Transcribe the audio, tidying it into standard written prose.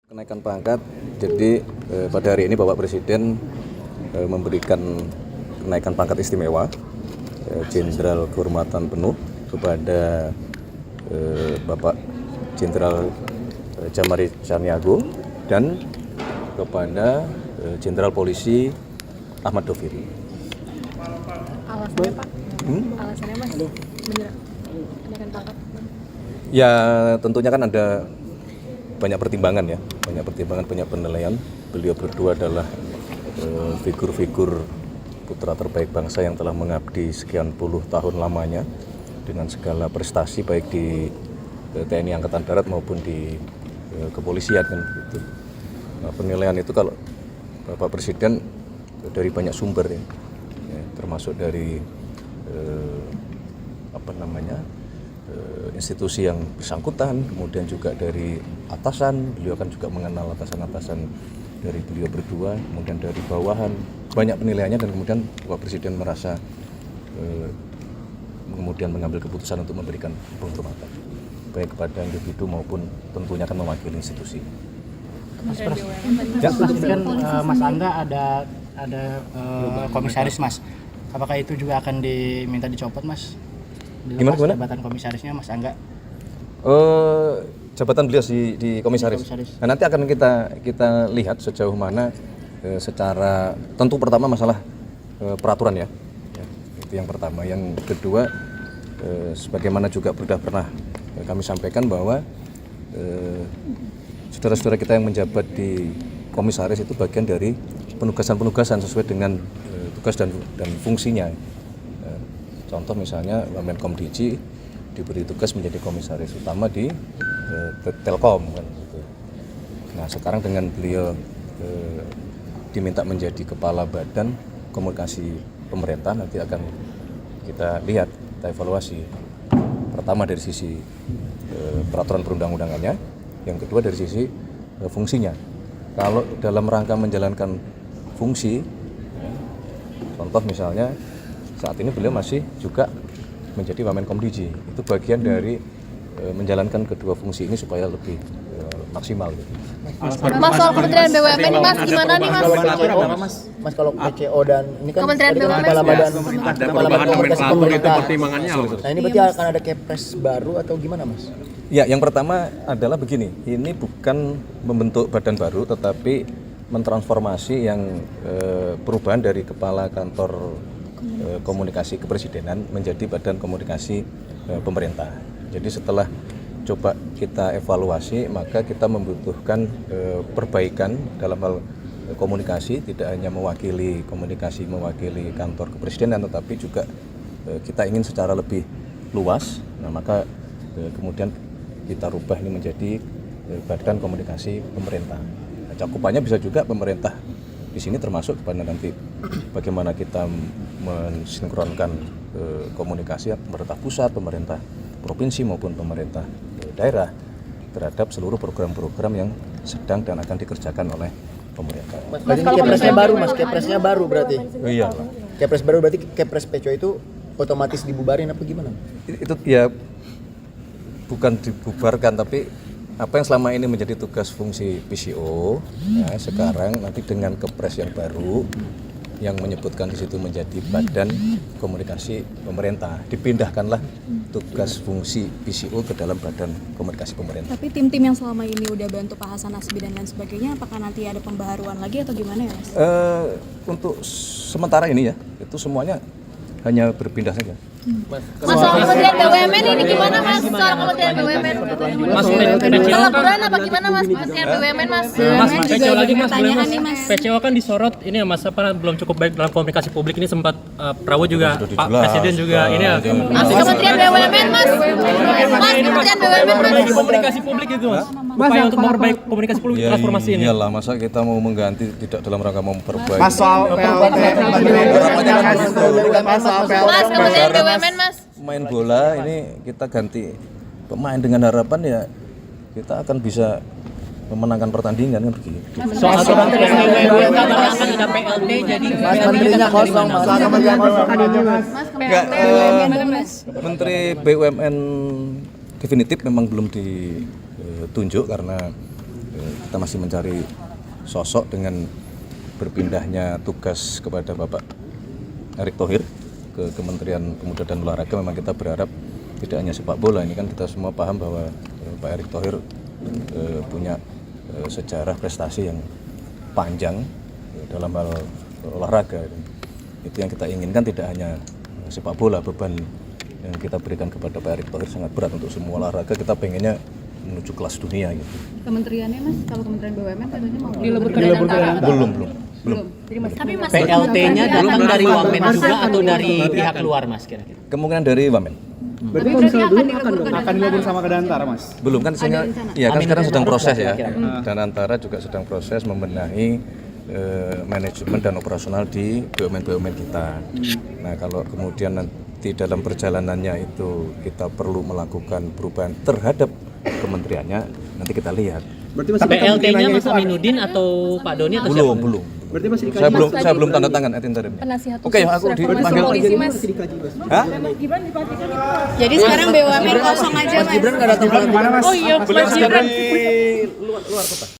Kenaikan pangkat, jadi pada hari ini Bapak Presiden memberikan kenaikan pangkat istimewa Jenderal Kehormatan Penuh kepada Bapak Jenderal Jamari Caniago dan kepada Jenderal Polisi Ahmad Doviri. Alasannya Pak? Alasannya Mas? Bener kenaikan pangkat? Ya tentunya kan ada banyak pertimbangan ya, banyak penilaian. Beliau berdua adalah figur-figur putra terbaik bangsa yang telah mengabdi sekian puluh tahun lamanya dengan segala prestasi baik di TNI Angkatan Darat maupun di kepolisian kan gitu. Nah, penilaian itu kalau Bapak Presiden dari banyak sumber ya, termasuk dari institusi yang bersangkutan, kemudian juga dari atasan, beliau kan juga mengenal atasan-atasan dari beliau berdua, kemudian dari bawahan, banyak penilaiannya dan kemudian Bapak Presiden merasa kemudian mengambil keputusan untuk memberikan penghormatan baik kepada individu maupun tentunya akan mewakili institusi. Mas Pras, kan Mas Angga ada komisaris Mas, apakah itu juga akan diminta dicopot Mas? Gimana? Jabatan komisarisnya Mas Angga? Jabatan beliau di komisaris. Nah, nanti akan kita lihat sejauh mana secara tentu pertama masalah peraturan ya. Itu yang pertama. Yang kedua sebagaimana juga sudah pernah kami sampaikan bahwa saudara-saudara kita yang menjabat di komisaris itu bagian dari penugasan sesuai dengan tugas dan fungsinya. Contoh misalnya Menkom Digi diberi tugas menjadi komisaris utama di Telkom kan gitu. Nah sekarang dengan beliau diminta menjadi kepala badan komunikasi pemerintah, nanti akan kita lihat, kita evaluasi. Pertama dari sisi peraturan perundang-undangannya, yang kedua dari sisi fungsinya. Kalau dalam rangka menjalankan fungsi, contoh misalnya saat ini beliau masih juga menjadi Wamenkom Digi. Itu bagian dari menjalankan kedua fungsi ini supaya lebih maksimal. Gitu. Mas soal Kementerian BUMN nih Mas, gimana nih Mas? Mas kalau PCO dan ini kan Kementerian BUMN kepala badan komunikasi pemerintah. Pertimbangannya apa? Nah ini berarti akan ada kepres baru atau gimana Mas? Ya, yang pertama adalah begini, ini bukan membentuk badan baru, tetapi mentransformasi yang perubahan dari kepala kantor komunikasi kepresidenan menjadi badan komunikasi pemerintah. Jadi setelah coba kita evaluasi, maka kita membutuhkan perbaikan dalam hal komunikasi, tidak hanya mewakili kantor kepresidenan, tetapi juga kita ingin secara lebih luas. Nah, maka kemudian kita rubah ini menjadi badan komunikasi pemerintah. Nah, cakupannya bisa juga pemerintah di sini termasuk kepada nanti bagaimana kita mensinkronkan komunikasi pemerintah pusat, pemerintah provinsi maupun pemerintah daerah terhadap seluruh program-program yang sedang dan akan dikerjakan oleh pemerintah. Mas kalau kepresnya baru Mas, kepresnya baru berarti. Oh iya. Kepres baru berarti kepres PCO itu otomatis dibubarin apa gimana? Itu ya bukan dibubarkan, tapi apa yang selama ini menjadi tugas fungsi PCO ya, sekarang nanti dengan kepres yang baru yang menyebutkan di situ menjadi badan komunikasi pemerintah, dipindahkanlah tugas fungsi PCO ke dalam badan komunikasi pemerintah. Tapi tim-tim yang selama ini udah bantu Pak Hasan Nasbi dan lain sebagainya, apakah nanti ada pembaharuan lagi atau gimana ya Mas? Untuk sementara ini ya, itu semuanya hanya berpindah saja. Mas soal Kementerian BUMN ini gimana Mas? Soal Kementerian BUMN? Mas, Pelaburan apa gimana Mas? Kementerian BUMN Mas? Mas, PCO lagi Mas, boleh Mas? Nih, Mas. PCO kan disorot ini ya Mas, apa belum cukup baik dalam komunikasi publik, ini sempat Prabowo juga, Pak Presiden juga ini ya. Mas Kementerian BUMN Mas? Mas Kementerian BUMN Mas? Komunikasi publik itu Mas. Upaya untuk memperbaiki komunikasi publik transformasi ini. Iyalah, masa kita mau mengganti tidak dalam rangka memperbaiki. Mas soal Mas Kementerian BUMN Mas? Main bola ini kita ganti pemain dengan harapan ya kita akan bisa memenangkan pertandingan kan begitu. Soal aturan BUMN akan ada PLT jadi Mas menterinya kosong Mas. Enggak, Menteri BUMN definitif memang belum ditunjuk karena kita masih mencari sosok. Dengan berpindahnya tugas kepada Bapak Erick Thohir ke Kementerian Pemuda dan Olahraga, memang kita berharap tidak hanya sepak bola, ini kan kita semua paham bahwa Pak Erick Thohir punya sejarah prestasi yang panjang dalam hal olahraga. Itu yang kita inginkan, tidak hanya sepak bola. Beban yang kita berikan kepada Pak Erick Thohir sangat berat untuk semua olahraga. Kita pengennya menuju kelas dunia gitu. Kementeriannya Mas, kalau Kementerian BUMN katanya mau Dilebur ke Belum. Tapi Mas PLT-nya datang dari Wamen juga atau dari pihak luar Mas kira-kira? Kemungkinan dari Wamen. Berarti kalau misalnya belum akan dilebur sama Kadantara, Mas. Belum kan iya kan sekarang sedang proses ya. Dan Antara juga sedang proses membenahi manajemen dan operasional di BUMN kita. Nah, kalau kemudian nanti dalam perjalanannya itu kita perlu melakukan perubahan terhadap kementeriannya, nanti kita lihat. Berarti masih PLT-nya Mas Aminuddin atau Pak Doni atau siapa? Belum. Berarti masih dikaji. Saya belum tanda tangan at interim. penasihat Oke, aku dipanggil. polisi Mas. Masih dikaji, Mas. Hah? Jadi sekarang BUMN kosong aja Mas. Gibran nggak datang ke Gimana, Mas? Oh iya, Mas Gibran. Luar kota.